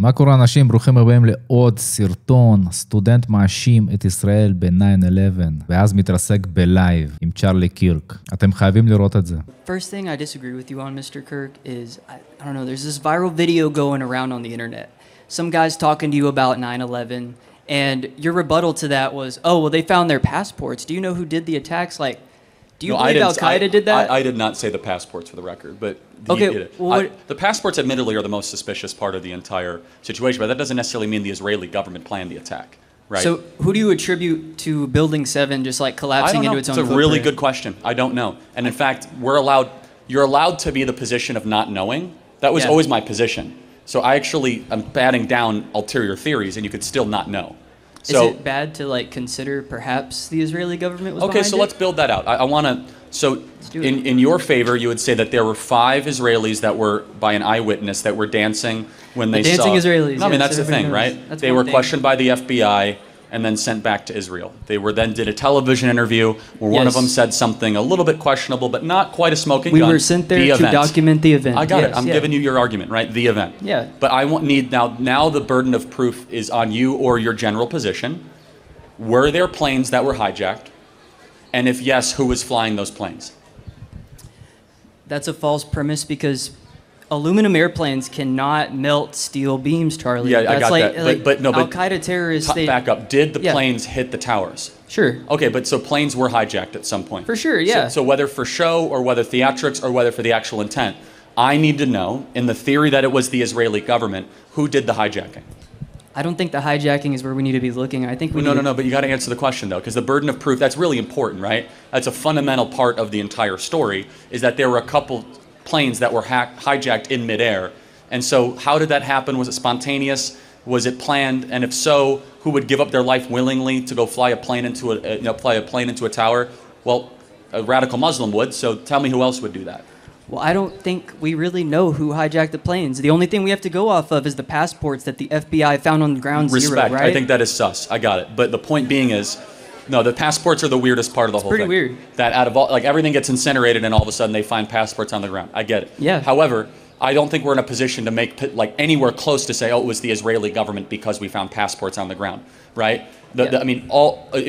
מה קורה אנשים? ברוכים הבאים לעוד סרטון. סטודנט מאשים את ישראל ב-9/11 ואז מתרסק בלייב עם צ'רלי קירק. אתם חייבים לראות את זה. First thing I disagree with you on, Mr. Kirk, is I don't know, there's this viral video going around on the internet. Some guy's talking to you about 9/11 and your rebuttal to that was, oh, well, they found their passports. Do you know who did the attacks? Like, do you believe Al-Qaeda did that? I did not say the passports for the record, but okay, the passports admittedly are the most suspicious part of the entire situation, but that doesn't necessarily mean the Israeli government planned the attack, right? So who do you attribute to Building 7 just like collapsing into its own footprint? It's a really good question. I don't know. And in fact, you're allowed to be the position of not knowing. That was always my position. So I actually am batting down ulterior theories and you could still not know. Is it bad to like consider perhaps the Israeli government was behind it? Okay, so let's build that out. I want to, so in your favor, you would say that there were 5 Israelis that were, by an eyewitness, that were dancing when they saw... Dancing Israelis. No, I mean, that's the thing, right? They were questioned by the FBI and then sent back to Israel. They were then did a television interview where one of them said something a little bit questionable, but not quite a smoking gun. We were sent there to document the event. I got it. I'm giving you your argument, right? The event. Yeah. But I need now the burden of proof is on you or your general position. Were there planes that were hijacked? And if yes, who was flying those planes? That's a false premise because aluminum airplanes cannot melt steel beams, Charlie. Yeah, I got that. But no, Al-Qaeda terrorists... Back up. Did the planes hit the towers? Sure. Okay, but so planes were hijacked at some point. For sure, yeah. So whether for show or whether theatrics or whether for the actual intent, I need to know, in the theory that it was the Israeli government, who did the hijacking? I don't think the hijacking is where we need to be looking. I think we No, but you got to answer the question, though, because the burden of proof, that's really important, right? That's a fundamental part of the entire story, is that there were a couple planes that were hijacked in midair. And so how did that happen? Was it spontaneous? Was it planned? And if so, who would give up their life willingly to go fly a plane into a tower? Well, a radical Muslim would, so tell me who else would do that. Well, I don't think we really know who hijacked the planes. The only thing we have to go off of is the passports that the FBI found on ground zero, right? I think that is sus. I got it. But the point being is, no, the passports are the weirdest part of the whole thing. It's pretty weird. That out of all, like everything gets incinerated and all of a sudden they find passports on the ground. I get it. Yeah. However, I don't think we're in a position to make like anywhere close to say, oh, it was the Israeli government because we found passports on the ground, right? I mean,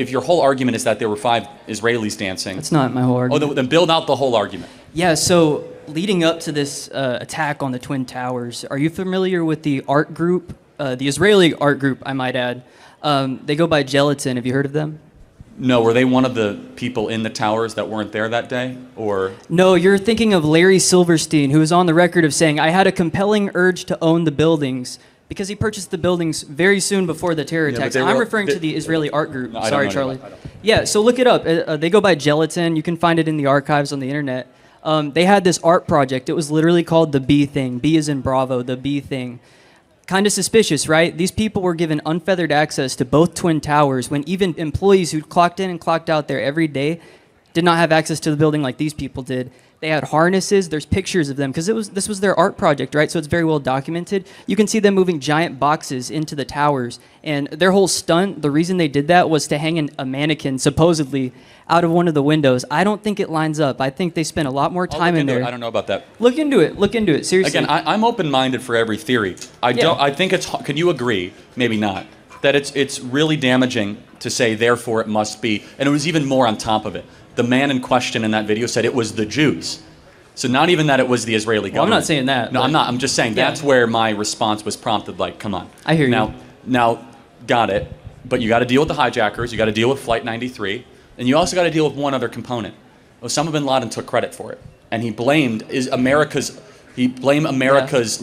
if your whole argument is that there were 5 Israelis dancing. That's not my whole argument. Oh, then build out the whole argument. Yeah, so leading up to this attack on the Twin Towers, are you familiar with the art group, the Israeli art group, I might add? They go by Gelatin. Have you heard of them? No, were they one of the people in the towers that weren't there that day, or? No, you're thinking of Larry Silverstein, who was on the record of saying, I had a compelling urge to own the buildings because he purchased the buildings very soon before the terror attacks. I'm referring to the Israeli art group. No, sorry, Charlie. Yeah, so look it up. They go by Gelatin. You can find it in the archives on the internet. They had this art project. It was literally called the B Thing. B as in Bravo, the B Thing. Kind of suspicious, right? These people were given unfeathered access to both Twin Towers when even employees who clocked in and clocked out there every day did not have access to the building like these people did. They had harnesses. There's pictures of them because this was their art project, right? So it's very well documented. You can see them moving giant boxes into the towers. And their whole stunt, the reason they did that was to hang a mannequin, supposedly, out of one of the windows. I don't think it lines up. I think they spent a lot more time in there. I don't know about that. Look into it. Look into it. Seriously. Again, I'm open-minded for every theory. I think it's. Can you agree? Maybe not. That it's really damaging to say. Therefore, it must be. And it was even more on top of it. The man in question in that video said it was the Jews. So not even that it was the Israeli government. I'm not saying that. No, I'm not. I'm just saying that's where my response was prompted. Like, come on. I hear you. Now, got it. But you got to deal with the hijackers. You got to deal with Flight 93, and you also got to deal with one other component. Osama bin Laden took credit for it, and he blamed America's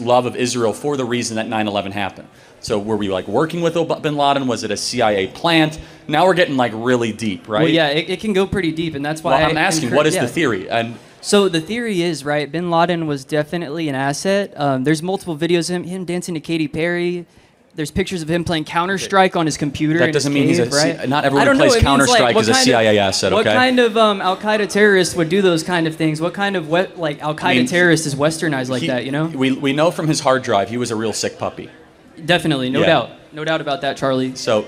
love of Israel for the reason that 9/11 happened. So were we like working with bin Laden? Was it a CIA plant? Now we're getting like really deep, right? Well, yeah, it can go pretty deep, and that's why I'm asking, what is the theory? And so the theory is, right, bin Laden was definitely an asset. There's multiple videos of him dancing to Katy Perry. There's pictures of him playing Counter-Strike on his computer. That doesn't mean he's right? Not everyone who plays Counter-Strike is a CIA asset, okay? What kind of Al-Qaeda terrorist would do those kind of things? What kind of Al-Qaeda terrorist is westernized like that, you know? We know from his hard drive he was a real sick puppy. Definitely, no Yeah. doubt. No doubt about that, Charlie. So,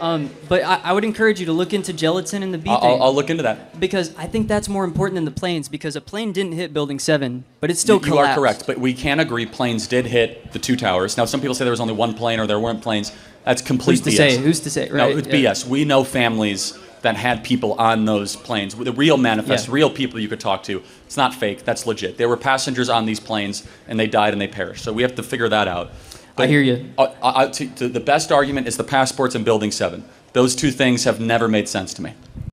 but I would encourage you to look into gelatin and the B thing. I'll look into that. Because I think that's more important than the planes, because a plane didn't hit Building 7, but it still You collapsed. are correct, but we can agree planes did hit the two towers. Now, some people say there was only one plane or there weren't planes. That's complete Who's to BS. say? Who's to say? Right? No, it's BS. We know families that had people on those planes. The real manifest, real people you could talk to. It's not fake. That's legit. There were passengers on these planes, and they died and they perished. So we have to figure that out. I hear you. The best argument is the passports in Building 7. Those two things have never made sense to me.